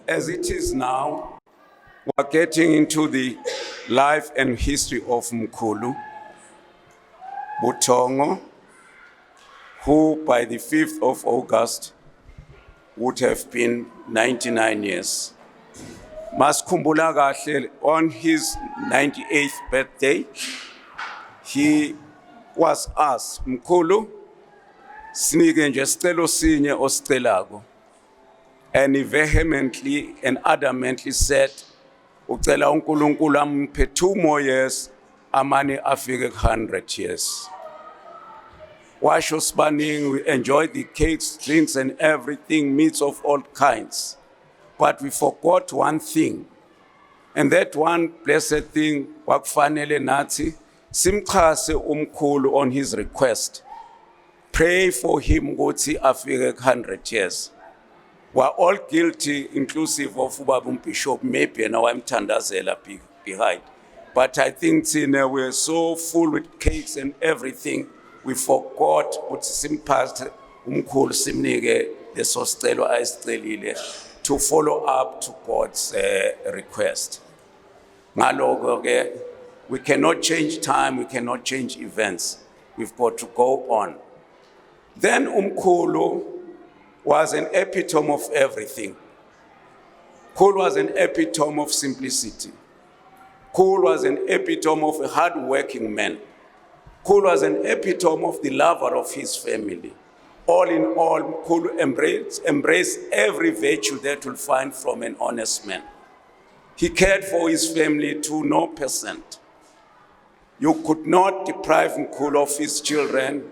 As it is now, we're getting into the life and history of Mkhulu Buthongo, who by the 5th of August would have been 99 years. Maskhumbula kahle, on his 98th birthday, he was asked, Mkhulu, sinike nje sicelo sinye osicelako. And he vehemently and adamantly said, ucela uNkulunkulu amphe 2 more years, amane afike 100 years. Washo spanning, we enjoyed the cakes, drinks and everything, meats of all kinds. But we forgot one thing. And that one blessed thing, wakufanele nathi, simchase umkhulu on his request. Pray for him ukuthi afike 100 years. We're all guilty, inclusive of Ubaba Bishop, maybe, and I'm Tandazela behind. But I think we're so full with cakes and everything, we forgot what simpast umkhulu simnike lesosicelo ayisicelile to follow up to God's request. Ngaloko ke, we cannot change time, we cannot change events. We've got to go on. Then umkhulu was an epitome of everything. Khulu was an epitome of simplicity. Khulu was an epitome of a hard-working man. Khulu was an epitome of the lover of his family. All in all, Khulu embraced every virtue that you'll find from an honest man. He cared for his family to no percent. You could not deprive Mkhulu of his children.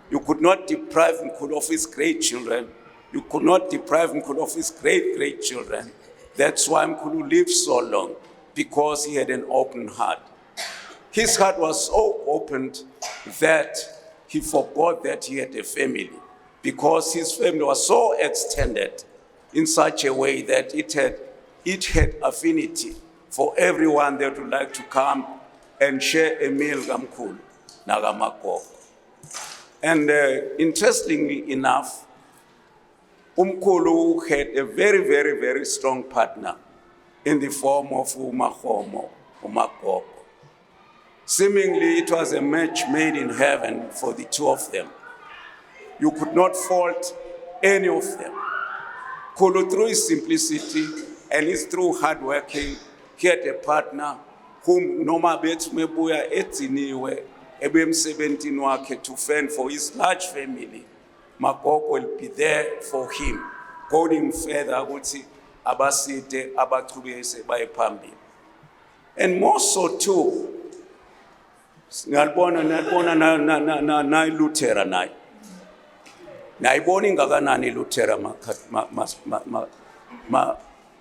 You could not deprive Mkhulu of his great children. You could not deprive Mkhulu of his great-great-children. That's why Mkhulu lived so long, because he had an open heart. His heart was so opened that he forgot that he had a family, because his family was so extended in such a way that it had affinity for everyone that would like to come and share a meal kamkhulu nagamagogo. And interestingly enough, umkhulu had a very, very, very strong partner in the form of umagogo. Seemingly, it was a match made in heaven for the two of them. You could not fault any of them. Khulu, through his simplicity and his through hard working, he had a partner whom noma bethu mebuya edziniwe ebemsebentini wakhe to fend for his large family. Magogo will be there for him, going further ukuthi abaside abachubekise baye phambili. And more so too, ngalibona na Luthera naye. Nayibona ingakanani Luthera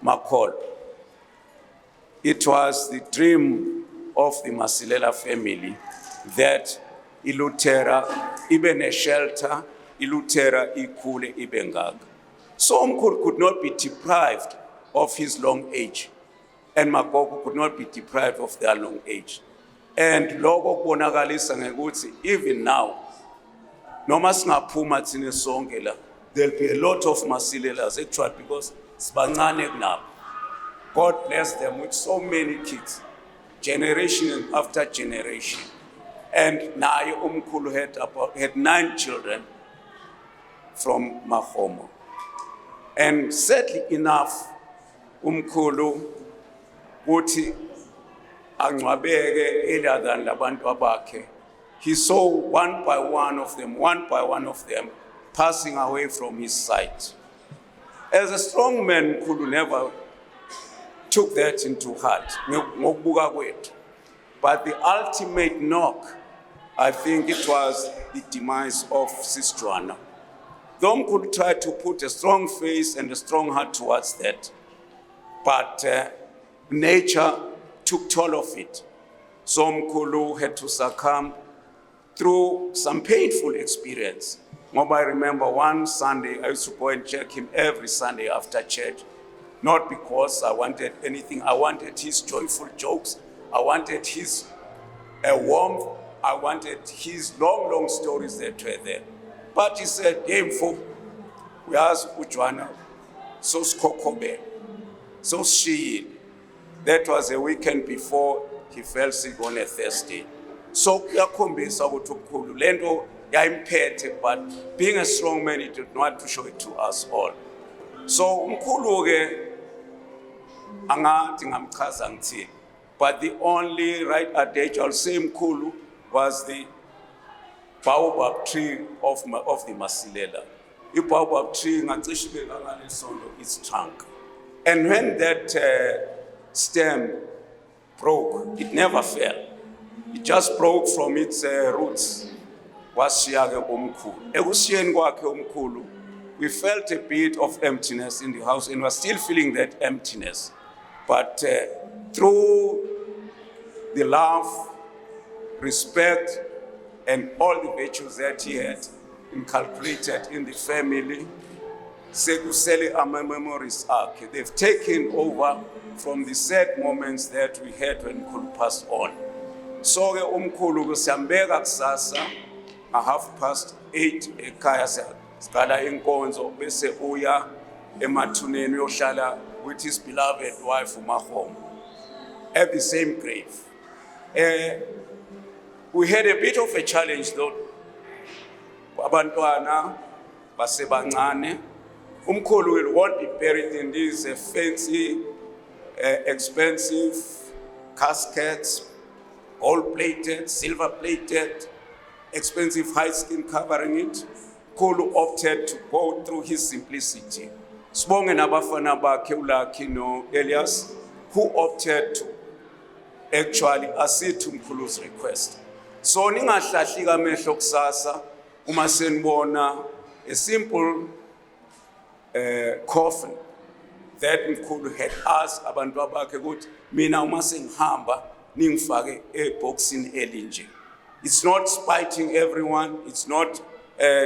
makholo. It was the dream of the Masilela family that iLuthera ibe ne shelter, iLuthera ikhule ibe ngaga. So Mkhulu could not be deprived of his long age, and Magogo could not be deprived of their long age. And lokho kubonakalisa ngekuthi even now, noma singaphuma thina sonke la, there'll be a lot of Masilelas actually because sibancane kunabo. God bless them with so many kids, generation after generation. And naye umkhulu had 9 children from Mahomo. And sadly enough, umkhulu uthi angcwabeke earlier than labantu abakhe. He saw one by one of them passing away from his sight. As a strong man, Mkhulu never took that into heart. But the ultimate knock, I think it was the demise of Sister Anna. Though Mkhulu tried to put a strong face and a strong heart towards that, but nature took toll of it. So Mkhulu had to succumb through some painful experience. I remember one Sunday, I used to go and check him every Sunday after church. Not because I wanted anything, I wanted his joyful jokes, I wanted his warmth, I wanted his long stories that were there. But he said, hey, mfo, we asked Ujwana, so skokhobe, so shiyile. That was a weekend before he fell sick on a Thursday. So kuyakhombisa ukuthi umkhulu lento yayimphethe, but being a strong man, he did not want to show it to us all. So umkhulu ke angathi ngamchaza ngithini, but the only right adage I'll say umkhulu was the baobab tree of the Masilela. The baobab tree ngacishe ibekangale sondo its trunk. And when that stem broke, it never fell. It just broke from its roots. Washiya umkhulu. Ekushiyeni kwakhe umkhulu, we felt a bit of emptiness in the house, and we're still feeling that emptiness. But through the love, respect, and all the virtues that he had inculcated in the family, sekusele ama memories akhe. They've taken over from the sad moments that we had when Mkhulu passed on. So ke umkhulu kusiyambeka kusasa 8:30 ekhaya siqala inkonzo bese uya emathuneni uyohlala with his beloved wife uMahomo at the same grave. We had a bit of a challenge though. Abantwana basebancane. Umkhulu won't be buried in these fancy, expensive caskets, gold-plated, silver-plated, expensive high skin covering it. Khulu opted to go through his simplicity. Sibonge nabafana bakhe uLucky no Elias, who opted to actually accede to Mkhulu's request. So ningahlahli kamehlo kusasa uma senibona a simple coffin that Mkhulu had asked abantu bakhe ukuthi mina uma sengihamba ningifake eboxini elinje. It's not spiting everyone, it's not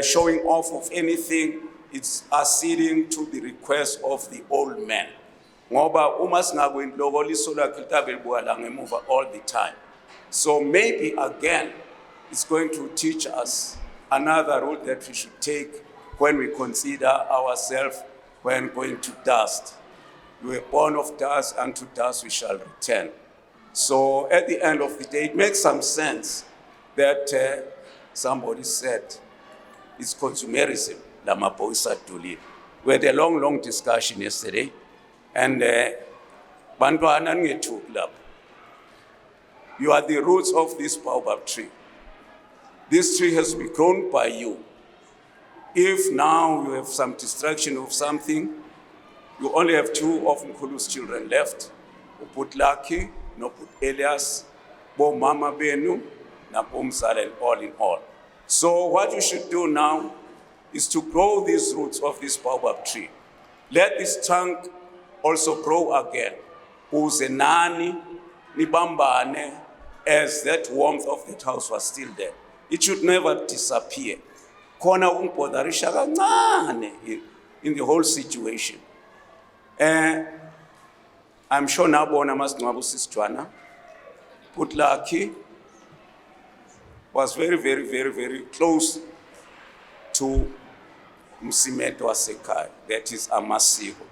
showing off of anything, it's acceding to the request of the old man. Ngoba uma singakwenzi lokho liso lakhe litabe libuka la ngemuva all the time. So maybe again, it's going to teach us another route that we should take when we consider ourselves when going to dust. We were born of dust, and to dust we shall return. So at the end of the day, it makes some sense that somebody said it's consumerism, lama boys are doing. We had a long discussion yesterday, and bantwana ngethuki lapho. You are the roots of this baobab tree. This tree has been grown by you. If now you have some distraction of something, you only have two of Mkhulu's children left, Lucky, no Elias, Bo Mama Benu, na Bomzala, and all in all. So what you should do now is to grow these roots of this baobab tree. Let this trunk also grow again. Uze nani nibambane, as that warmth of that house was still there. It should never disappear. Kona umpodarisha kancane in the whole situation. I'm sure nabona masingcwabo sisijwana. Lucky was very close to Msimeto wasekhaya, that is amasiko.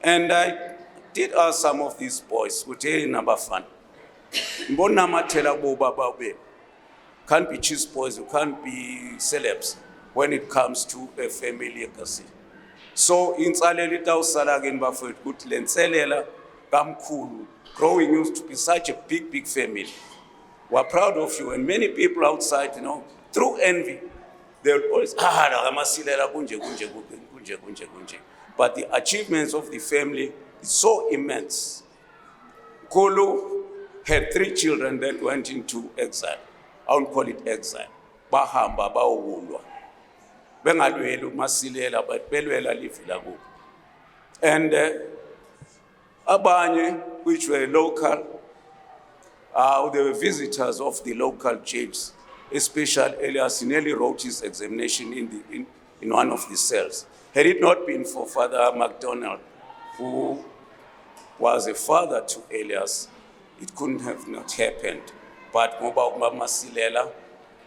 And I did ask some of these boys, ukuthi nabafana, mbona namathela bobaba benu? Can't be cheese boys, you can't be celebs when it comes to a family legacy. So insalela itawusala ke bafowethu ukuthi lenselela kamkhulu, growing used to be such a big family. We're proud of you, and many people outside, through envy, they'll always amasilela kunje. But the achievements of the family is so immense. Khulu had 3 children that went into exile. I won't call it exile. Bahamba bawulwa. Bengalweli uMasilela, but belwela live lakubo. And abanye, which were local, they were visitors of the local jails. Especially Elias nearly wrote his examination in one of the cells. Had it not been for Father MacDonald, who was a father to Elias, it couldn't have not happened. But ngoba uMasilela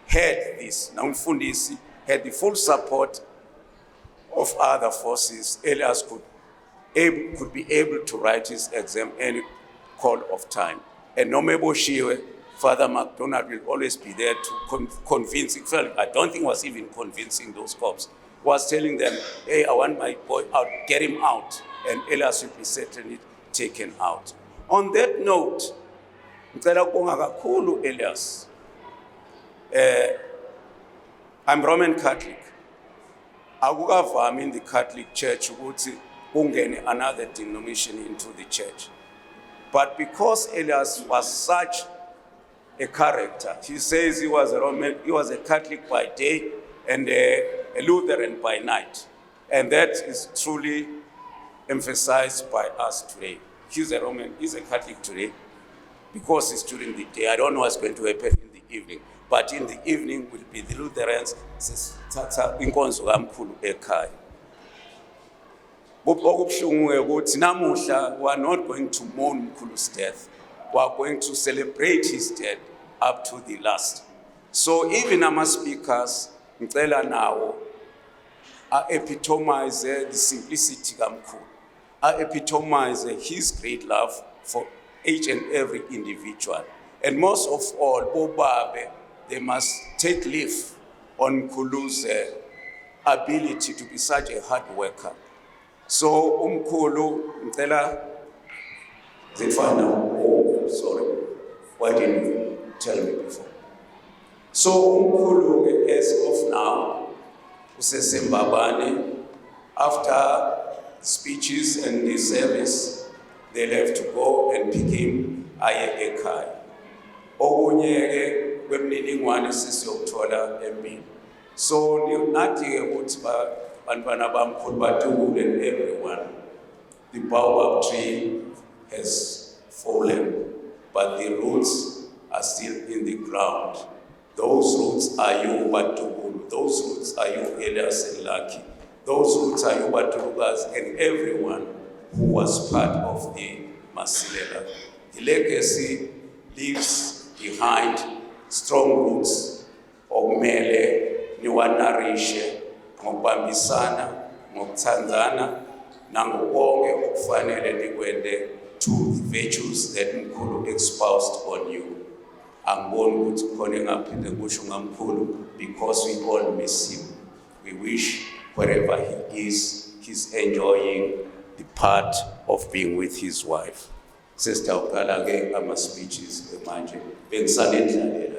had this, Namfundisi had the full support of other forces. Elias could could be able to write his exam any call of time. And no Meboshiwe, Father MacDonald will always be there to convince. I don't think was even convincing those cops. Was telling them, hey, I want my boy out, get him out, and Elias will be certainly taken out. On that note, ngicela ukubonga kakhulu Elias. I'm Roman Catholic. Akukavami in the Catholic Church ukuthi kungene another denomination into the church. But because Elias was such a character, he says he was a Catholic by day and a Lutheran by night. And that is truly emphasized by us today. He's a Catholic today because it's during the day. I don't know what's going to happen in the evening. But in the evening will be the Lutherans, inkonzo kaMkhulu ekhaya. Okubuhlungu ukuthi namuhla we are not going to mourn Mkhulu's death. We are going to celebrate his death up to the last. So even our speakers, ngicela nawo, epitomize the simplicity kaMkhulu, epitomize his great love for each and every individual. And most of all, Bobabe, they must take leave on Mkhulu's ability to be such a hard worker. So Mkhulu, ngicela zifana. Oh, sorry. Why didn't you tell me before? So Mkhulu, as of now, usesembabane. After speeches and the service, they'll have to go and pick him aye ekhaya. Okunye kwemininingwane sisiyokuthola empini. So nathi ukuthi bantwana bamkhulu bathukule and everyone. The baobab tree has fallen, but the roots are still in the ground. Those roots are you, Batukulu. Those roots are you, Elias and Lucky. Those roots are you, Batulukas, and everyone who was part of the Masilela. The legacy leaves behind strong roots. Okumele niwanarishe ngokubambisana, ngokuthandana, nangokonke okufanele nikwende to the virtues that Mkhulu espoused on you. Angiboni ukuthi khona engaphinde kusho ngaMkhulu because we all miss him. We wish wherever he is, he's enjoying the part of being with his wife. Sister uqala ke ama speeches manje bengisalendlalela.